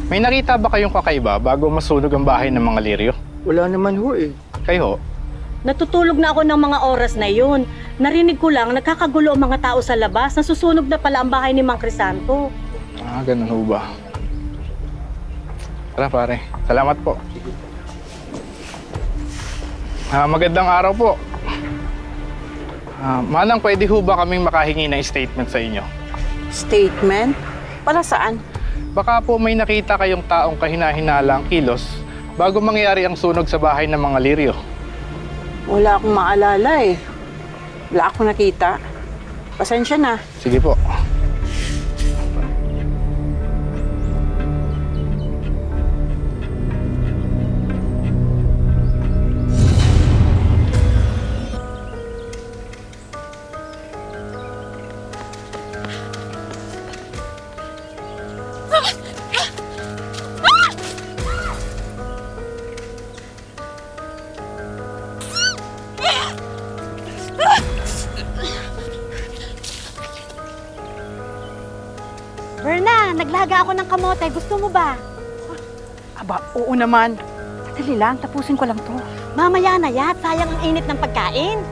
May nakita ba kayong kakaiba bago masunog ang bahay ng mga Lirio? Wala naman ho eh. Kayo? Natutulog na ako ng mga oras na yun. Narinig ko lang, nagkakagulo ang mga tao sa labas. Nasusunog na pala ang bahay ni Mang Crisanto. Ganun ho ba? Tara pare, salamat po. Magandang araw po. Manang, pwede ho ba kaming makahingi ng statement sa inyo? Statement? Para saan? Baka po may nakita kayong taong kahina-hinala ang kilos bago mangyari ang sunog sa bahay ng mga Lirio. Wala akong maalala eh. Wala akong nakita. Pasensya na. Sige po. Berna, naglaga ako ng kamote. Gusto mo ba? Aba, oo naman. Dali lang, tapusin ko lang to. Mamaya na yan. Sayang ang init ng pagkain.